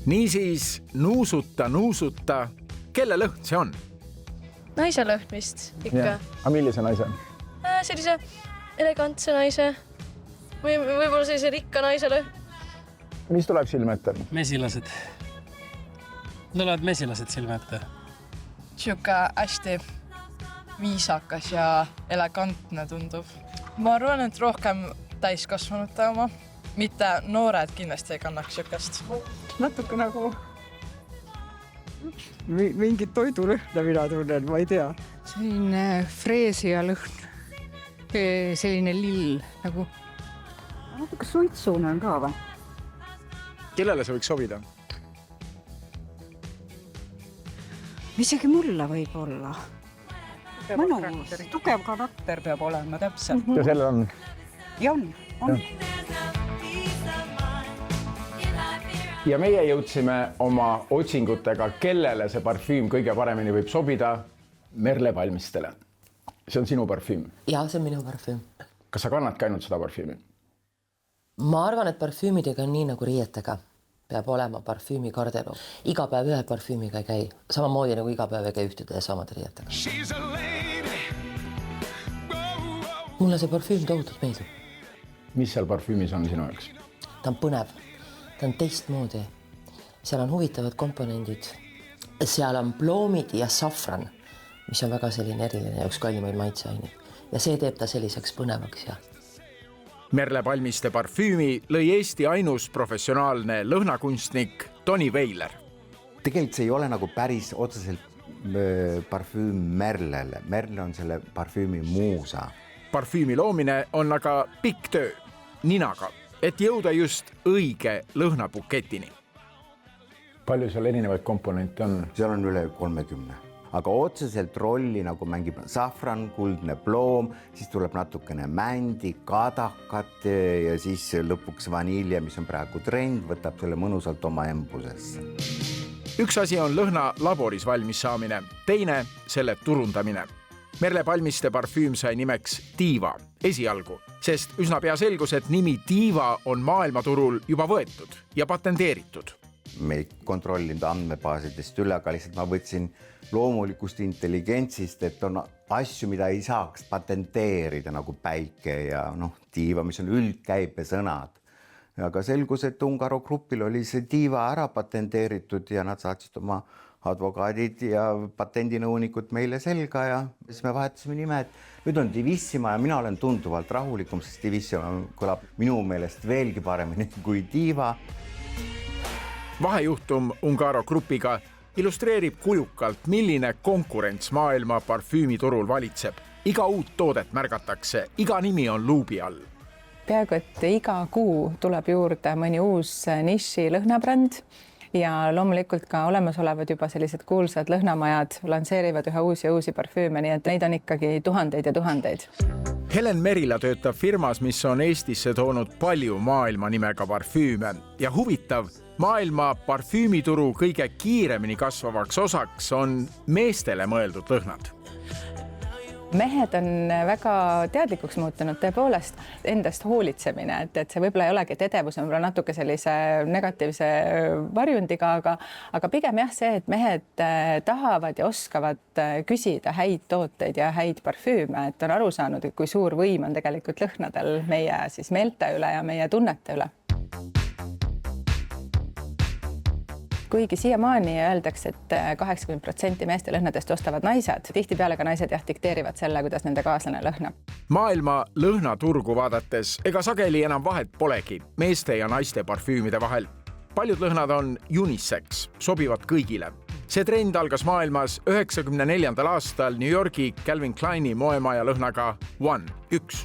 Niisiis, nuusuta, kelle lõhn see on? Naise lõhn vist ikka. Aga millise naise? Sellise elegantse naise või võib-olla sellise rikka naise lõhn. Mis tuleb silme ette? Mesilased. Tulevad mesilased silme ette. Siuke hästi viisakas ja elegantne tundub. Ma arvan, et rohkem täiskasvanute oma. Mitte noored kindlasti ei kannaks siukest. Natuke nagu mingit toidulõhna mina tunnen, ma ei tea. Selline freesia lõhn, selline lill nagu. Natuke suitsune on ka või? Kellele see võiks sobida? Isegi mulle võib olla. Mõnus, tugev karakter peab olema täpselt. Ja sellel on? Ja on. Ja meie jõudsime oma otsingutega, kellele see parfüüm kõige paremini võib sobida, Merle Palmistele. See on sinu parfüüm? Ja, see on minu parfüüm. Kas sa kannadki ainult seda parfüümi? Ma arvan, et parfüümidega on nii nagu riietega. Peab olema parfüümi garderoob. Iga päev ühe parfüümiga ei käi. Samamoodi nagu iga päev ei käi ühtede ja samade riietega. Mulle see parfüüm tohutult meeldib. Mis seal parfüümis on sinu jaoks? Ta on põnev. Ta on teistmoodi. Seal on huvitavad komponendid. Seal on ploomid ja safran, mis on väga selline eriline ja üks kallimaid maitseaineid. Ja see teeb ta selliseks põnevaks ja Merle Palmiste parfüümi lõi Eesti ainus professionaalne lõhnakunstnik Toni Veiler. Tegelikult see ei ole nagu päris otseselt parfüüm Merlele. Merle on selle parfüümi muusa. Parfüümi loomine on aga pikk töö ninaga, et jõuda just õige lõhnabuketini. Palju seal erinevaid komponente on? Seal on üle 30. Aga otseselt rolli nagu mängib safran, kuldne ploom, siis tuleb natukene mändi, kadakat ja siis lõpuks vanilja, mis on praegu trend, võtab selle mõnusalt oma embusesse. Üks asi on lõhna laboris valmis saamine, teine selle turundamine. Merle Palmiste parfüüm sai nimeks Diva esialgu, sest üsna pea selgus, et nimi Diva on maailmaturul juba võetud ja patenteeritud. Me ei kontrollinud andmebaasidest üle, aga lihtsalt ma võtsin loomulikust intelligentsist, et on asju, mida ei saaks patenteerida nagu päike ja diiva, mis on üldkäibesõnad. Aga selgus, et Ungaro grupil oli see diiva ära patenteeritud ja nad saatsid oma advokaadid ja patendinõunikud meile selga ja siis me vahetasime nime, et nüüd on Divissima ja mina olen tunduvalt rahulikum, sest Divissima kõlab minu meelest veelgi paremini kui diiva. Vahejuhtum Ungaro grupiga illustreerib kujukalt, milline konkurents maailma parfüümiturul valitseb. Iga uut toodet märgatakse, iga nimi on luubi all. Peaaegu, et iga kuu tuleb juurde mõni uus niši lõhnabränd ja loomulikult ka olemasolevad juba sellised kuulsad lõhnamajad lansseerivad üha uusi parfüüme, nii et neid on ikkagi tuhandeid ja tuhandeid. Helen Merila töötab firmas, mis on Eestisse toonud palju maailma nimega parfüüme ja huvitav, maailma parfüümituru kõige kiiremini kasvavaks osaks on meestele mõeldud lõhnad. Mehed on väga teadlikuks muutunud tõepoolest endast hoolitsemine, et see võib-olla ei olegi, et edevus on natuke sellise negatiivse varjundiga, aga pigem jah see, et mehed tahavad ja oskavad küsida häid tooteid ja häid parfüüme, et on aru saanud, kui suur võim on tegelikult lõhnadel meie siis meelte üle ja meie tunnete üle. Kuigi siiamaani öeldakse, et 80% meeste lõhnadest ostavad naised, tihtipeale ka naised dikteerivad selle, kuidas nende kaaslane lõhnab. Maailma lõhnaturgu vaadates ega sageli enam vahet polegi meeste ja naiste parfüümide vahel. Paljud lõhnad on unisex, sobivad kõigile. See trend algas maailmas 1994. aastal New Yorgi Calvin Kleini moemaja lõhnaga One, üks.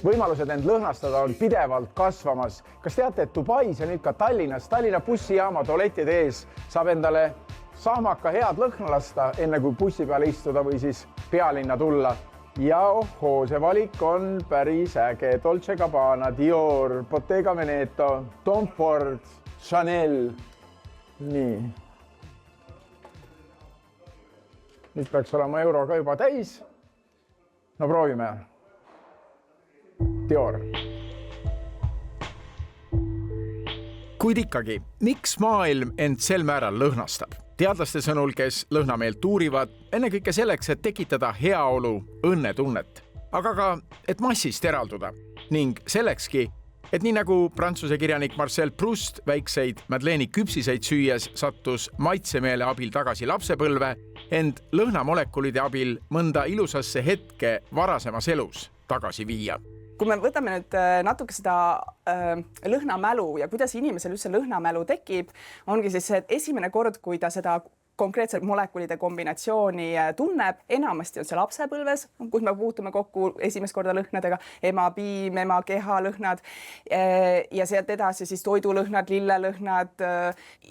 Võimalused end lõhnastada on pidevalt kasvamas. Kas teate, et Dubais ja nüüd ka Tallinnas, Tallinna bussijaama tualettide ees saab endale sahmaka head lõhna lasta, enne kui bussi peale istuda või siis pealinna tulla. Ja ohoo, see valik on päris äge. Dolce & Gabbana, Dior, Bottega Veneta, Tom Ford, Chanel. Nii. Nüüd peaks olema euro ka juba täis. No proovime. Dior. Kuid ikkagi, miks maailm end sel määral lõhnastab? Teadlaste sõnul, kes lõhnameelt uurivad, ennekõike selleks, et tekitada heaolu, õnnetunnet, aga ka, et massist eralduda ning sellekski, et nii nagu prantsuse kirjanik Marcel Proust väikseid Madeleini küpsiseid süües sattus maitsemeele abil tagasi lapsepõlve, ent lõhnamolekulide abil mõnda ilusasse hetke varasemas elus tagasi viia. Kui me võtame nüüd natuke seda lõhnamälu ja kuidas inimesel üldse lõhnamälu tekib, ongi siis see, et esimene kord, kui ta seda konkreetselt molekulide kombinatsiooni tunneb, enamasti on see lapsepõlves, kus me puutume kokku esimest korda lõhnadega, ema piim, ema keha lõhnad ja sealt edasi siis toidulõhnad, lillelõhnad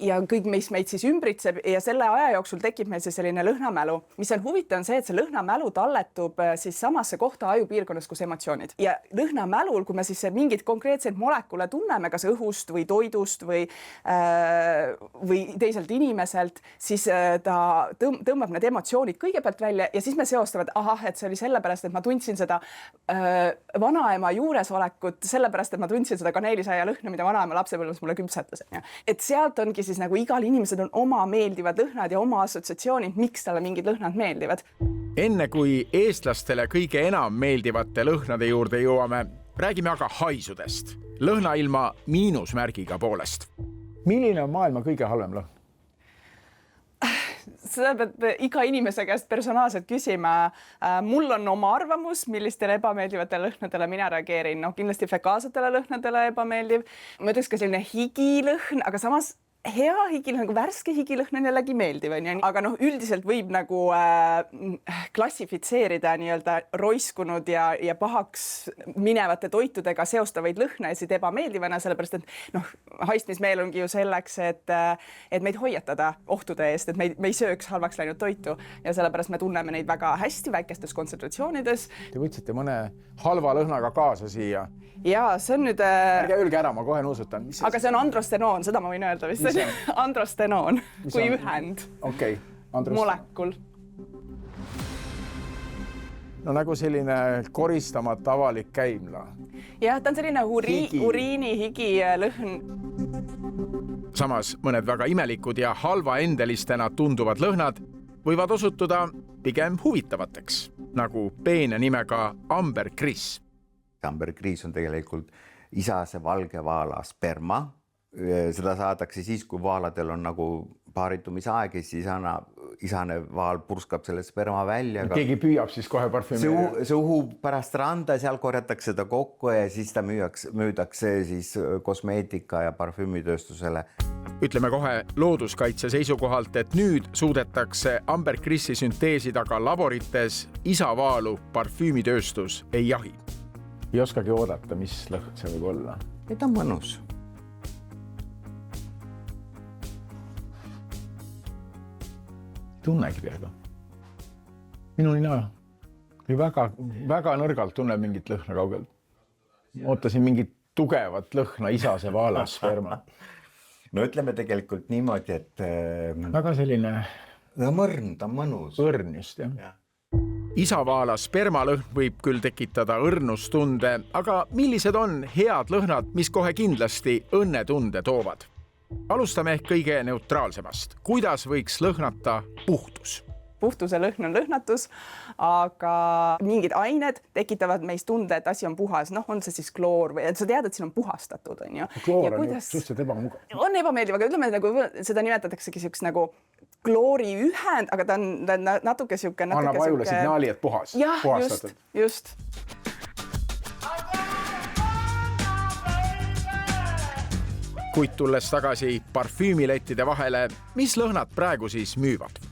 ja kõik, mis meid siis ümbritseb ja selle aja jooksul tekib meil siis selline lõhnamälu. Mis on huvitav on see, et see lõhnamälu talletub siis samasse kohta ajupiirkonnas, kus emotsioonid. Ja lõhnamälul, kui me siis mingid konkreetseid molekule tunneme, kas õhust või toidust või teiselt inimeselt, siis ta tõmbab need emotsioonid kõigepealt välja ja siis me seostame, et ahah, et see oli sellepärast, et ma tundsin seda vanaema juuresolekut, sellepärast, et ma tundsin seda kaneelisaia lõhna, mida vanaema lapsepõlves mulle küpsetas. Et sealt ongi siis nagu igal inimesed on oma meeldivad lõhnad ja oma assotsiatsioonid, miks talle mingid lõhnad meeldivad. Enne kui eestlastele kõige enam meeldivate lõhnade juurde jõuame, räägime aga haisudest. Lõhnailma miinusmärgiga poolest. Milline on maailma kõige halvem lõhn? Seda peab iga inimese käest personaalselt küsima. Mul on oma arvamus, millistele ebameeldivatele lõhnadele mina reageerin. No, kindlasti fekaalsetele lõhnadele ebameeldiv. Ma ütleks ka selline higilõhn, aga samas hea higilõhn, nagu värske higilõhn on jällegi meeldiv. Aga üldiselt võib nagu klassifitseerida nii-öelda roiskunud ja pahaks minevate toitudega seostavaid lõhnasid ebameeldivana, sellepärast et haistmismeel ongi ju selleks, et meid hoiatada ohtude eest, et me ei sööks halvaks läinud toitu ja sellepärast me tunneme neid väga hästi väikestes kontsentratsioonides. Te võtsite mõne halva lõhnaga kaasa siia. Ja see on nüüd... Ärge öelge ära, ma kohe nuusutan. Aga see on androstenoon, seda ma võin öelda vist. Androstenoon kui ühend. Okei, molekul. No nagu selline koristamata avalik käimla. Jah, ta on selline uriini higi lõhn. Samas mõned väga imelikud ja halva endelistena tunduvad lõhnad võivad osutuda pigem huvitavateks, nagu peene nimega ambergris. Ambergris on tegelikult isase valge vaala sperma. Seda saadakse siis, kui vaaladel on nagu paaritumisaeg, siis isane vaal purskab selle sperma välja. Keegi püüab siis kohe parfüümi. See uhub pärast randa, seal korjatakse seda kokku ja siis ta müüdakse siis kosmeetika ja parfüümitööstusele. Ütleme kohe looduskaitse seisukohalt, et nüüd suudetakse ambergrissi sünteesida ka laborites, isavaalu parfüümitööstus ei jahi. Ei oskagi oodata, mis lõhn see võib olla. Ta on mõnus. Tunnegi peaga. Minu nina väga nõrgalt tunneb mingit lõhna kaugelt. Ootasin mingit tugevat lõhna isase vaala sperma. No ütleme tegelikult niimoodi, et... Väga selline... Mõrn, ta on mõnus. Õrn just, jah. Isavaala spermalõhn võib küll tekitada õrnustunde, aga millised on head lõhnad, mis kohe kindlasti õnnetunde toovad? Alustame ehk kõige neutraalsemast. Kuidas võiks lõhnata puhtus? Puhtuse lõhn on lõhnatus, aga mingid ained tekitavad meist tunde, et asi on puhas. On see siis kloor või sa tead, et siin on puhastatud. Kloor on just ebamugav. On ebameeldiv, aga ütleme, nagu seda nimetataksegi selliseks nagu kloori ühend, aga ta on natuke siuke... Annab ajule signaali, et puhas. Jah, just. Kuid tulles tagasi parfüümilettide vahele, mis lõhnad praegu siis müüvad?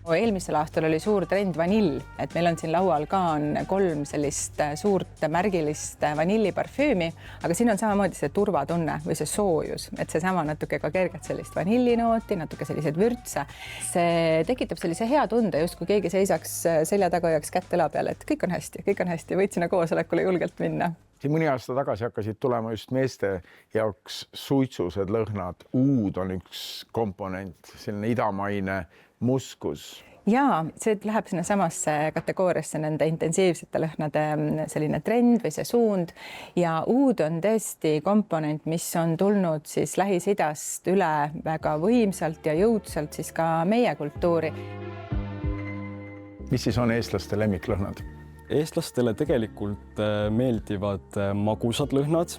Eelmisel aastal oli suur trend vanill, et meil on siin laual ka 3 sellist suurt märgilist vanilliparfüümi, aga siin on samamoodi see turvatunne või see soojus, et see sama natuke ka kergelt sellist vanillinooti, natuke sellised vürtse. See tekitab sellise hea tunde, just kui keegi seisaks selja taga hoiaks kätt õla peale, et kõik on hästi, võid sinna koosolekule julgelt minna. Siin mõni aasta tagasi hakkasid tulema just meeste jaoks suitsused lõhnad. Uud on üks komponent, selline idamaine muskus. ja see läheb sinna samasse kategooriasse nende intensiivsete lõhnade selline trend või see suund ja uud on tõesti komponent, mis on tulnud siis Lähis-Idast üle väga võimsalt ja jõudsalt siis ka meie kultuuri. mis siis on eestlaste lemmiklõhnad? Eestlastele tegelikult meeldivad magusad lõhnad,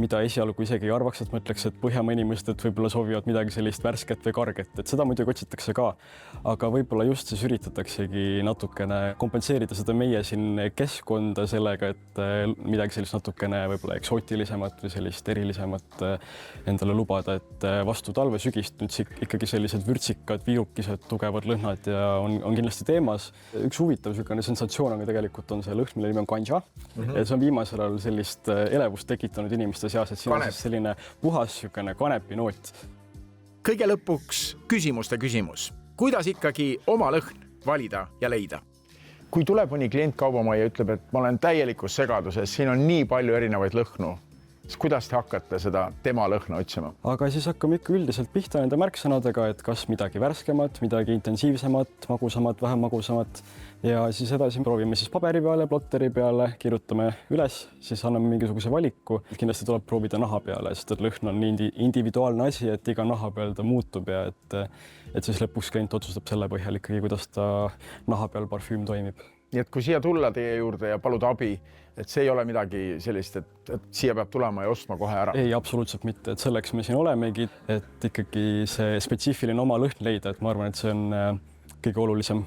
mida esialgu isegi ei arvaks, et mõtleks, et Põhjamaa inimesed võib-olla soovivad midagi sellist värsket või karget, et seda muidugi otsitakse ka. Aga võib-olla just siis üritataksegi natukene kompenseerida seda meie siin keskkonda sellega, et midagi sellist natukene võib-olla eksootilisemat või sellist erilisemat endale lubada, et vastu talve-sügist nüüd ikkagi sellised vürtsikad, viirukised, tugevad lõhnad ja on kindlasti teemas. Üks huvitav niisugune sensatsioon on tegelikult on see lõhn, mille nimi on ganja. Ja see on viimasel ajal sellist elevust tekitanud inimeste seas, et siin on siis selline puhas niisugune kanepinoot. Kõige lõpuks küsimuste küsimus. Kuidas ikkagi oma lõhn valida ja leida? Kui tuleb mõni klient kaubamajja ja ütleb, et ma olen täielikus segaduses, siin on nii palju erinevaid lõhnu, siis kuidas te hakkate seda tema lõhna otsima? Aga siis hakkame ikka üldiselt pihta nende märksõnadega, et kas midagi värskemat, midagi intensiivsemat, magusamat, vähem magusamat ja siis edasi proovime siis paberi peale, plotteri peale, kirjutame üles, siis anname mingisuguse valiku. Kindlasti tuleb proovida naha peale, sest et lõhn on nii individuaalne asi, et iga naha peal ta muutub ja et siis lõpuks klient otsustab selle põhjal ikkagi, kuidas ta naha peal parfüüm toimib. Nii et kui siia tulla teie juurde ja paluda abi, et see ei ole midagi sellist, et siia peab tulema ja ostma kohe ära? Ei, absoluutselt mitte. Et selleks me siin olemegi, et ikkagi see spetsiifiline oma lõhn leida, et ma arvan, et see on kõige olulisem.